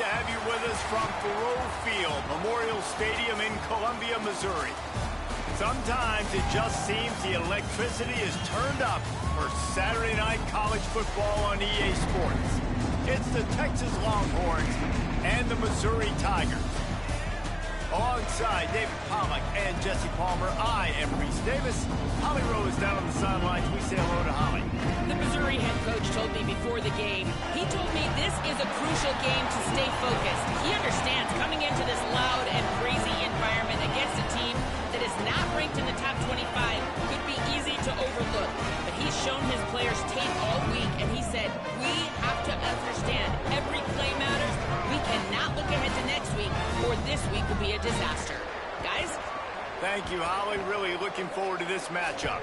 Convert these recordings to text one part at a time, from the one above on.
to have you with us from Thoreau Field, Memorial Stadium in Columbia, Missouri. Sometimes it just seems the electricity is turned up for Saturday night college football on EA Sports. It's the Texas Longhorns and the Missouri Tigers. Alongside David Pollack and Jesse Palmer, I am Reese Davis. Holly Rowe is down on the sidelines. We say hello to Holly. The Missouri head coach told me before the game, he told me this is a crucial game to stay focused. He understands coming into this loud and crazy environment against a team that is not ranked in the top 25 could be easy to overlook. But he's shown his players tape all week, and he said, we have to understand every play matters. We cannot look ahead to next week, or this week will be a disaster. Guys? Thank you, Holly. Really looking forward to this matchup.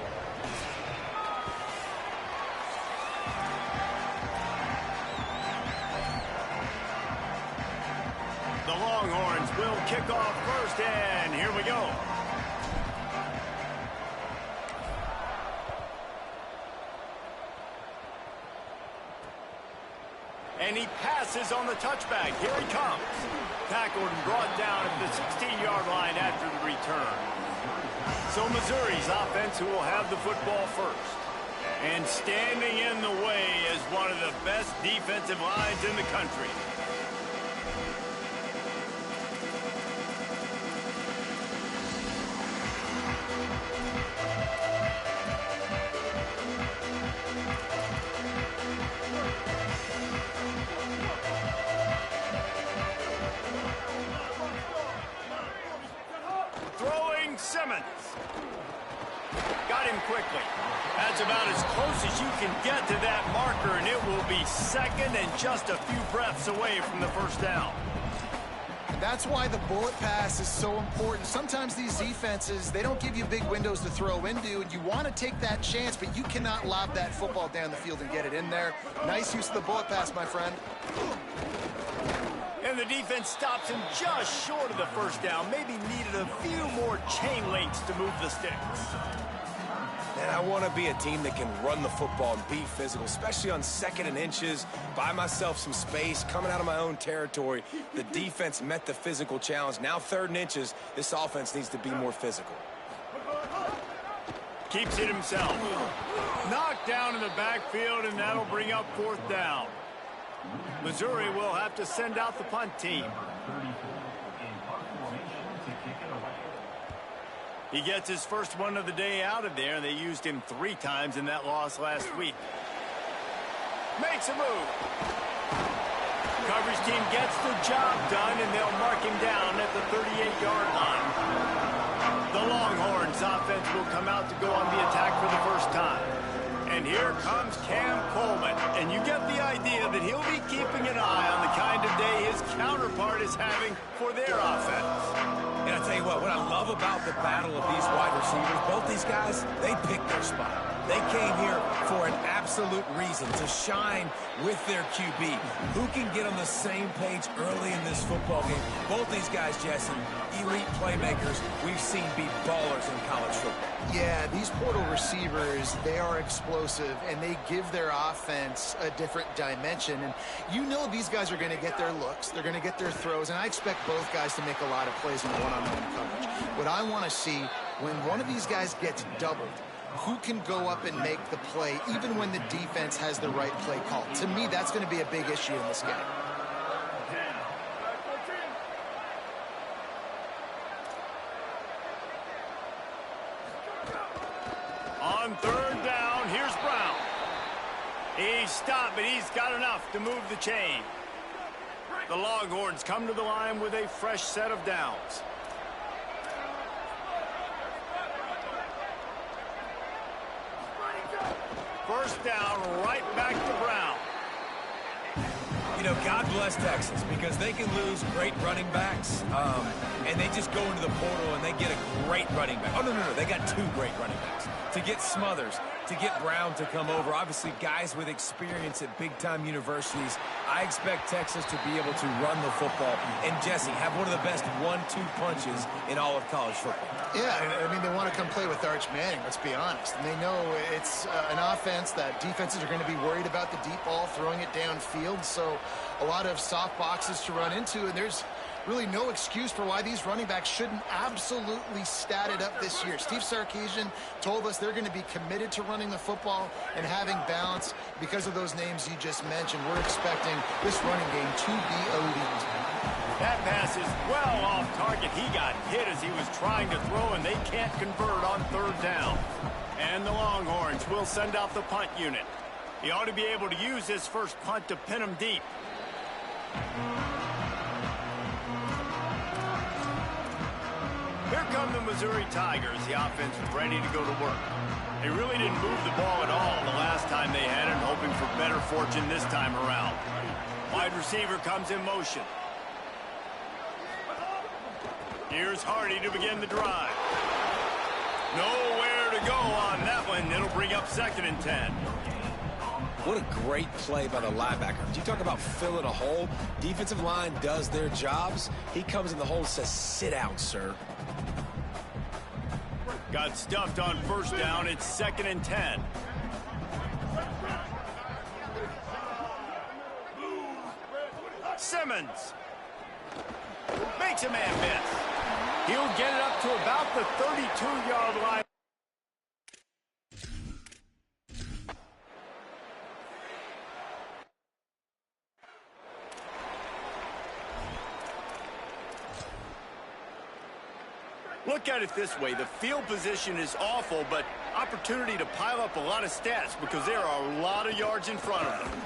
The Longhorns will kick off first, and here we go. And he passes on the touchback. Here he comes. Tackled and brought down at the 16-yard line after the return. So Missouri's offense who will have the football first. And standing in the way is one of the best defensive lines in the country. Simmons. Got him quickly. That's about as close as you can get to that marker, and it will be second and just a few breaths away from the first down. That's why the bullet pass is so important. Sometimes these defenses, they don't give you big windows to throw into, and you want to take that chance, but you cannot lob that football down the field and get it in there. Nice use of the bullet pass, my friend. And the defense stops him just short of the first down. Maybe needed a few more chain links to move the sticks. And I want to be a team that can run the football and be physical, especially on second and inches, buy myself some space, coming out of my own territory. The defense met the physical challenge. Now third and inches, this offense needs to be more physical. Keeps it himself. Knocked down in the backfield, and that'll bring up fourth down. Missouri will have to send out the punt team. He gets his first one of the day out of there. They used him 3 times in that loss last week. Makes a move. Coverage team gets the job done, and they'll mark him down at the 38-yard line. The Longhorns offense will come out to go on the attack for the first time. And here comes Cam Coleman. And you get the idea that he'll be keeping an eye on the kind of day his counterpart is having for their offense. And I tell you what I love about the battle of these wide receivers, both these guys, they picked their spot. They came here for an absolute reason, to shine with their QB. Who can get on the same page early in this football game? Both these guys, Jesse, elite playmakers we've seen be ballers in college football. Yeah, these portal receivers, they are explosive, and they give their offense a different dimension. And you know these guys are going to get their looks, they're going to get their throws, and I expect both guys to make a lot of plays in one-on-one coverage. What I want to see, when one of these guys gets doubled, who can go up and make the play even when the defense has the right play call? To me, that's going to be a big issue in this game. On third down, here's Brown. He stopped, but he's got enough to move the chain. The Longhorns come to the line with a fresh set of downs. First down, right back to Brown. You know, God bless Texas, because they can lose great running backs, and they just go into the portal and they get a great running back. Oh, no, they got 2 great running backs. To get Smothers, to get Brown to come over, obviously guys with experience at big-time universities, I expect Texas to be able to run the football and, Jesse, have one of the best 1-2 punches in all of college football. Yeah, I mean, they want to come play with Arch Manning, let's be honest. And they know it's an offense that defenses are going to be worried about the deep ball, throwing it downfield. So a lot of soft boxes to run into, and there's really no excuse for why these running backs shouldn't absolutely stat it up this year. Steve Sarkisian told us they're going to be committed to running the football and having balance because of those names you just mentioned. We're expecting this running game to be elite. That pass is well off target. He got hit as he was trying to throw, and they can't convert on third down. And the Longhorns will send out the punt unit. He ought to be able to use this first punt to pin him deep. Here come the Missouri Tigers. The offense is ready to go to work. They really didn't move the ball at all the last time they had it, hoping for better fortune this time around. Wide receiver comes in motion. Here's Hardy to begin the drive. Nowhere to go on that one. It'll bring up 2nd and 10. What a great play by the linebacker. You talk about filling a hole. Defensive line does their jobs. He comes in the hole and says, sit down, sir. Got stuffed on first down. It's 2nd and 10. Simmons makes a man miss. He'll get it up to about the 32-yard line. Look at it this way. The field position is awful, but opportunity to pile up a lot of stats because there are a lot of yards in front of them.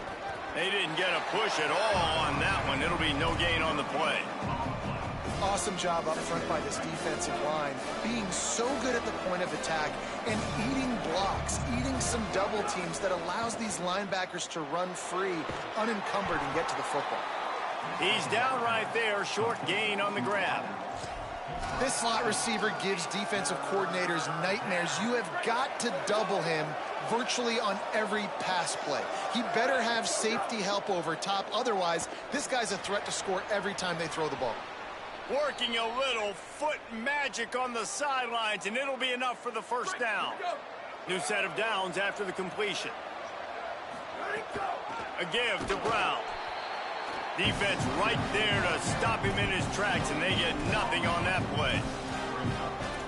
They didn't get a push at all on that one. It'll be no gain on the play. Awesome job up front by this defensive line, being so good at the point of attack and eating blocks, eating some double teams that allows these linebackers to run free, unencumbered, and get to the football. He's down right there, short gain on the grab. This slot receiver gives defensive coordinators nightmares. You have got to double him virtually on every pass play. He better have safety help over top. Otherwise, this guy's a threat to score every time they throw the ball. Working a little foot magic on the sidelines, and it'll be enough for the first down. New set of downs after the completion. A give to Brown. Defense right there to stop him in his tracks, and they get nothing on that play.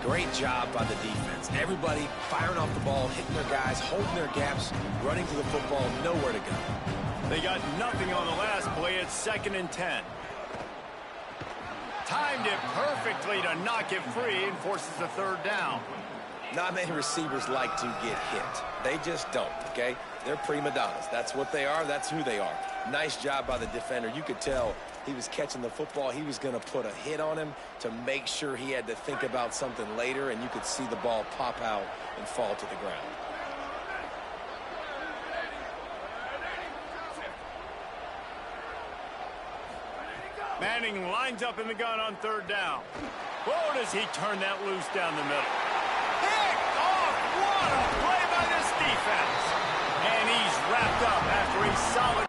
Great job by the defense. Everybody firing off the ball, hitting their guys, holding their gaps, running to the football, nowhere to go. They got nothing on the last play. It's 2nd and 10. Timed it perfectly to knock it free and forces the third down. Not many receivers like to get hit. They just don't, okay? They're prima donnas. That's what they are. That's who they are. Nice job by the defender. You could tell he was catching the football. He was going to put a hit on him to make sure he had to think about something later, and you could see the ball pop out and fall to the ground. Manning lines up in the gun on third down. Whoa, does he turn that loose down the middle. Picked off! What a play by this defense! And he's wrapped up after a solid...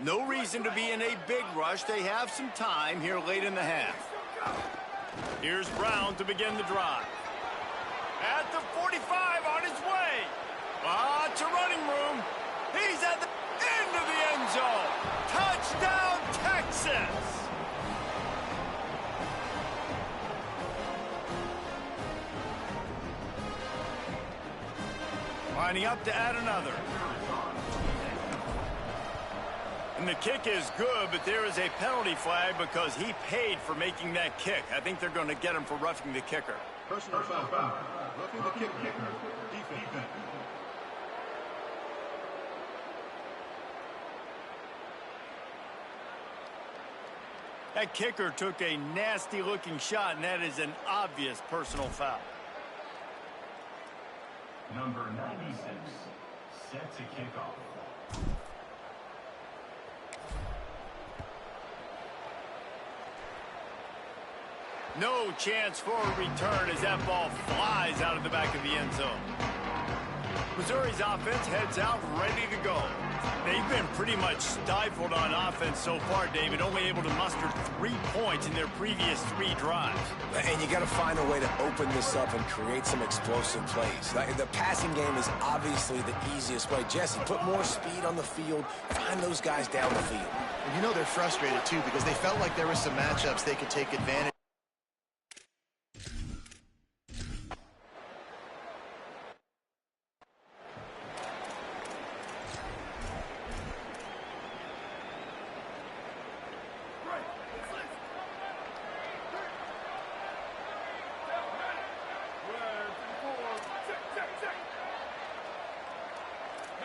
No reason to be in a big rush. They have some time here late in the half. Here's Brown to begin the drive. At the 45 on his way. Lots of running room. He's at the end of the end zone. Touchdown, Texas. Lining up to add another. And the kick is good, but there is a penalty flag because he paid for making that kick. I think they're going to get him for roughing the kicker. Personal foul. Roughing the kicker. Defense. That kicker took a nasty-looking shot, and that is an obvious personal foul. Number 96, set to kick off. No chance for a return as that ball flies out of the back of the end zone. Missouri's offense heads out ready to go. They've been pretty much stifled on offense so far, David, only able to muster 3 points in their previous 3 drives. And you got to find a way to open this up and create some explosive plays. The passing game is obviously the easiest way. Jesse, put more speed on the field, find those guys down the field. And you know they're frustrated, too, because they felt like there were some matchups they could take advantage.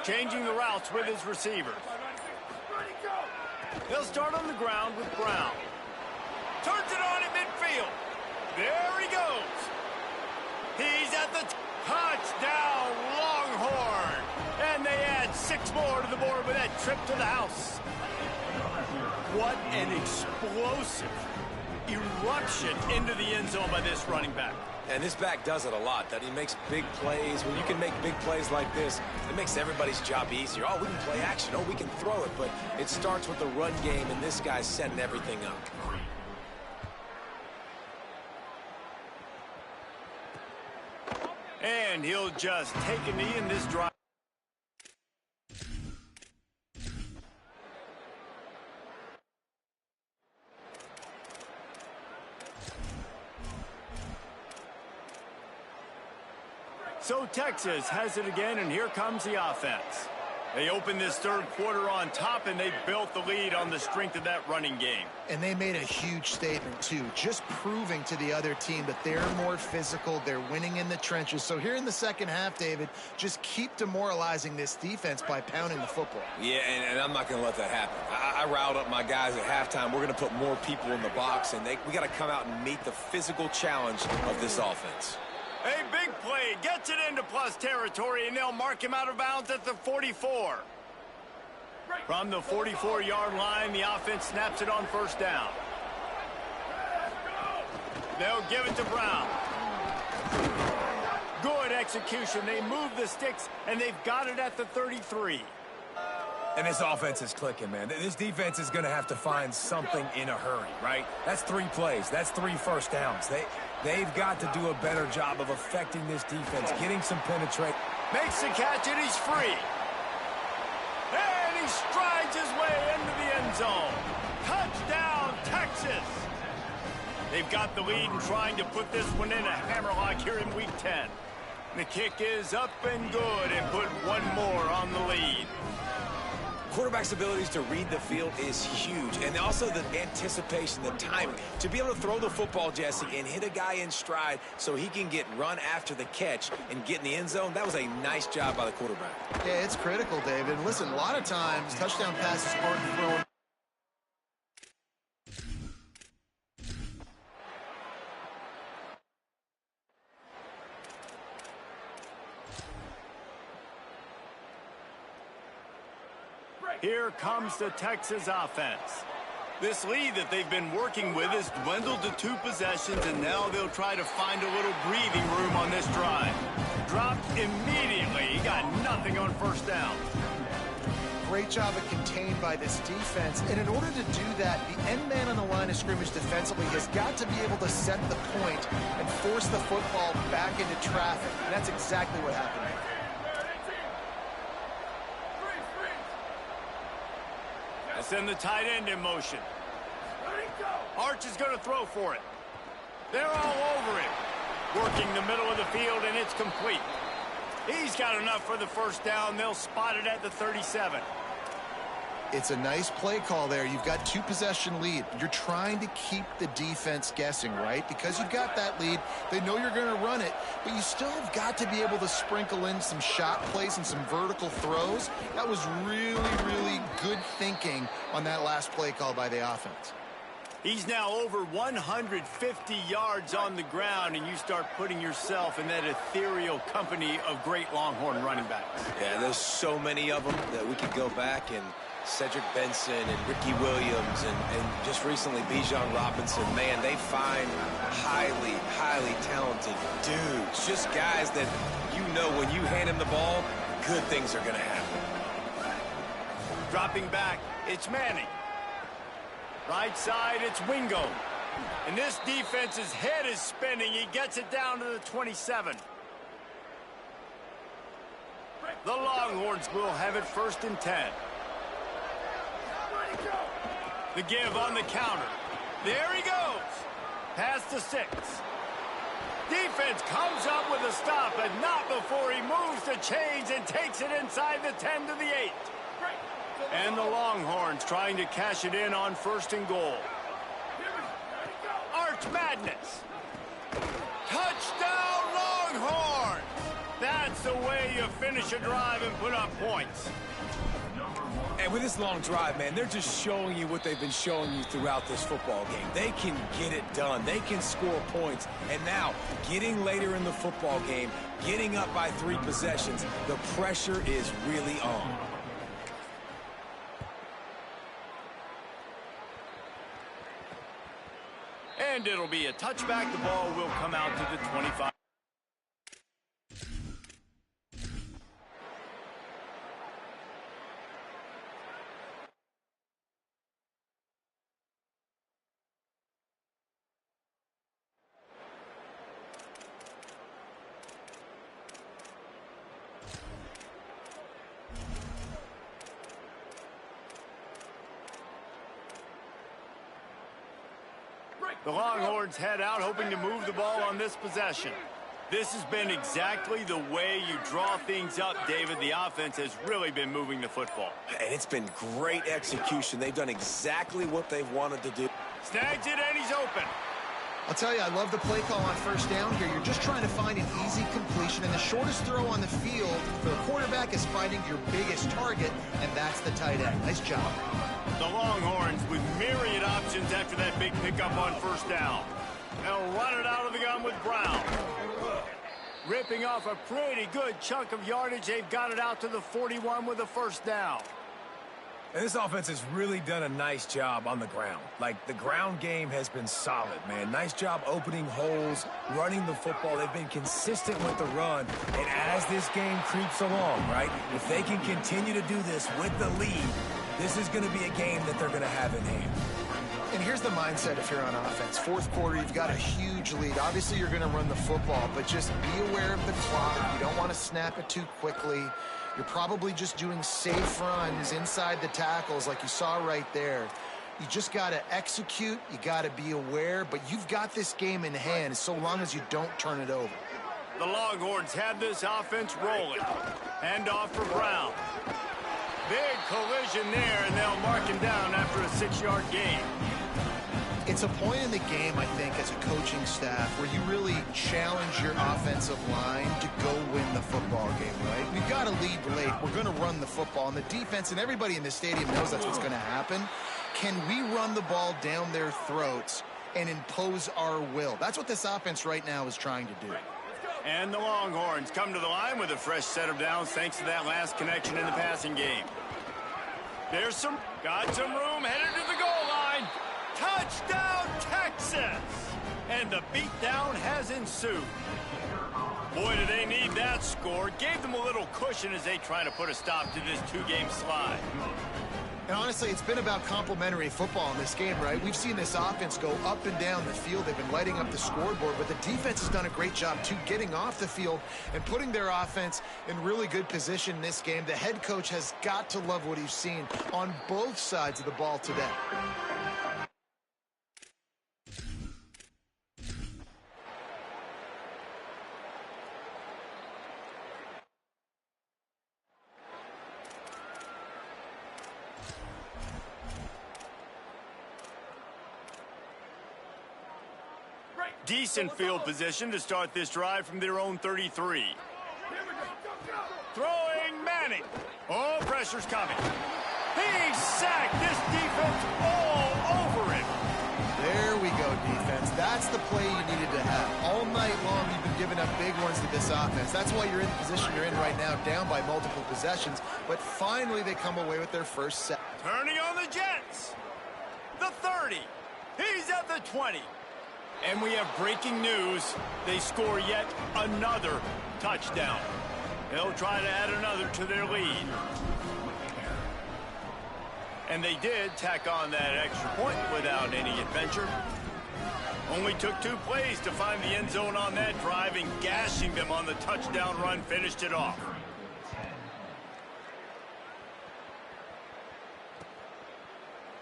Changing the routes with his receivers. He'll start on the ground with Brown. Turns it on at midfield. There he goes. He's at the touchdown, Longhorn. And they add 6 more to the board with that trip to the house. What an explosive eruption into the end zone by this running back. And this back does it a lot, that he makes big plays. When you can make big plays like this, it makes everybody's job easier. Oh, we can play action. Oh, we can throw it. But it starts with the run game, and this guy's setting everything up. And he'll just take a knee in this drive. So Texas has it again, and here comes the offense. They opened this third quarter on top, and they built the lead on the strength of that running game. And they made a huge statement, too, just proving to the other team that they're more physical, they're winning in the trenches. So here in the second half, David, just keep demoralizing this defense by pounding the football. Yeah, and I'm not going to let that happen. I riled up my guys at halftime. We're going to put more people in the box, and we got to come out and meet the physical challenge of this offense. A big play gets it into plus territory, and they'll mark him out of bounds at the 44. From the 44-yard line, the offense snaps it on first down. They'll give it to Brown. Good execution. They move the sticks, and they've got it at the 33. And this offense is clicking, man. This defense is going to have to find something in a hurry, right? That's 3 plays. That's 3 first downs. They've got to do a better job of affecting this defense, getting some penetration. Makes the catch, and he's free. And he strides his way into the end zone. Touchdown, Texas. They've got the lead and trying to put this one in a hammerlock here in Week 10. The kick is up and good and put 1 more on the lead. Quarterback's abilities to read the field is huge, and also the anticipation, the timing. To be able to throw the football, Jesse, and hit a guy in stride so he can get run after the catch and get in the end zone, that was a nice job by the quarterback. Yeah, it's critical, David. Listen, a lot of times, touchdown passes aren't thrown. Here comes the Texas offense. This lead that they've been working with has dwindled to 2 possessions, and now they'll try to find a little breathing room on this drive. Dropped immediately. He got nothing on first down. Great job of contained by this defense. And in order to do that, the end man on the line of scrimmage defensively has got to be able to set the point and force the football back into traffic. And that's exactly what happened. Send the tight end in motion. Arch is going to throw for it. They're all over it. Working the middle of the field, and it's complete. He's got enough for the first down. They'll spot it at the 37. It's a nice play call there. You've got 2 possession lead. You're trying to keep the defense guessing, right? Because you've got that lead. They know you're going to run it, but you still have got to be able to sprinkle in some shot plays and some vertical throws. That was really, really good thinking on that last play call by the offense. He's now over 150 yards on the ground, and you start putting yourself in that ethereal company of great Longhorn running backs. Yeah, there's so many of them that we could go back and Cedric Benson and Ricky Williams and just recently Bijan Robinson. Man, they find highly talented dudes. Just guys that, you know, when you hand him the ball, good things are going to happen. Dropping back, it's Manning. Right side, it's Wingo. And this defense's head is spinning. He gets it down to the 27. The Longhorns will have it 1st and 10. The give on the counter. There he goes. Past the 6. Defense comes up with a stop, but not before he moves the chains and takes it inside the 10 to the 8. And the Longhorns trying to cash it in on 1st and goal. Arch Madness. Touchdown Longhorns! That's the way you finish a drive and put up points. And with this long drive, man, they're just showing you what they've been showing you throughout this football game. They can get it done. They can score points. And now, getting later in the football game, getting up by 3 possessions, the pressure is really on. And it'll be a touchback. The ball will come out to the 25. The Longhorns head out, hoping to move the ball on this possession. This has been exactly the way you draw things up, David. The offense has really been moving the football. And it's been great execution. They've done exactly what they've wanted to do. Snags it, and he's open. I'll tell you, I love the play call on 1st down here. You're just trying to find an easy completion, and the shortest throw on the field for the quarterback is finding your biggest target, and that's the tight end. Nice job. The Longhorns with myriad options after that big pickup on 1st down. They'll run it out of the gun with Brown. Ripping off a pretty good chunk of yardage. They've got it out to the 41 with a 1st down. And this offense has really done a nice job on the ground. Like, the ground game has been solid, man. Nice job opening holes, running the football. They've been consistent with the run. And as this game creeps along, right, if they can continue to do this with the lead, this is going to be a game that they're going to have in hand. And here's the mindset if you're on offense. 4th quarter, you've got a huge lead. Obviously, you're going to run the football, but just be aware of the clock. You don't want to snap it too quickly. You're probably just doing safe runs inside the tackles like you saw right there. You just got to execute. You got to be aware, but you've got this game in hand so long as you don't turn it over. The Longhorns have this offense rolling. Hand off for Brown. Big collision there, and they'll mark him down after a 6-yard gain. It's a point in the game, I think, as a coaching staff where you really challenge your offensive line to go win the football game, right? We've got to lead late. We're going to run the football, and the defense and everybody in the stadium knows that's what's going to happen. Can we run the ball down their throats and impose our will? That's what this offense right now is trying to do. And the Longhorns come to the line with a fresh set of downs thanks to that last connection in the passing game. Got some room, headed to the goal line. Touchdown, Texas! And the beatdown has ensued. Boy, do they need that score. Gave them a little cushion as they try to put a stop to this 2-game slide. And honestly, it's been about complementary football in this game, right? We've seen this offense go up and down the field. They've been lighting up the scoreboard, but the defense has done a great job, too, getting off the field and putting their offense in really good position in this game. The head coach has got to love what he's seen on both sides of the ball today. Decent field position to start this drive from their own 33. Throwing Manning. Oh, pressure's coming. He sacked this defense all over him. There we go, defense. That's the play you needed to have. All night long, you've been giving up big ones to this offense. That's why you're in the position you're in right now, down by multiple possessions. But finally, they come away with their first sack. Turning on the Jets. The 30. He's at the 20. And we have breaking news. They score yet another touchdown. They'll try to add another to their lead. And they did tack on that extra point without any adventure. Only took 2 plays to find the end zone on that drive, and gashing them on the touchdown run finished it off.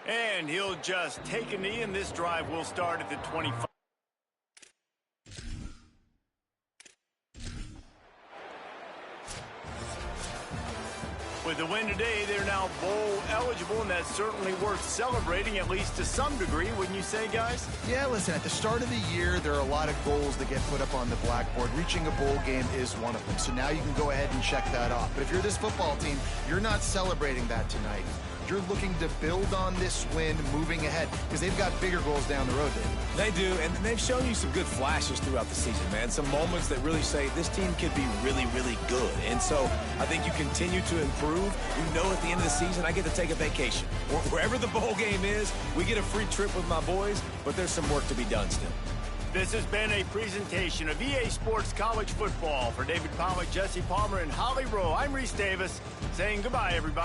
And he'll just take a knee, and this drive will start at the 25. With the win today, they're now bowl eligible, and that's certainly worth celebrating, at least to some degree, wouldn't you say, guys? Yeah, listen, at the start of the year, there are a lot of goals that get put up on the blackboard. Reaching a bowl game is one of them. So now you can go ahead and check that off. But if you're this football team, you're not celebrating that tonight. You're looking to build on this win moving ahead because they've got bigger goals down the road, David. They do, and they've shown you some good flashes throughout the season, man. Some moments that really say this team could be really, really good. And so I think you continue to improve. You know at the end of the season, I get to take a vacation. Wherever the bowl game is, we get a free trip with my boys, but there's some work to be done still. This has been a presentation of EA Sports College Football. For David Pollack, Jesse Palmer, and Holly Rowe, I'm Reese Davis saying goodbye, everybody.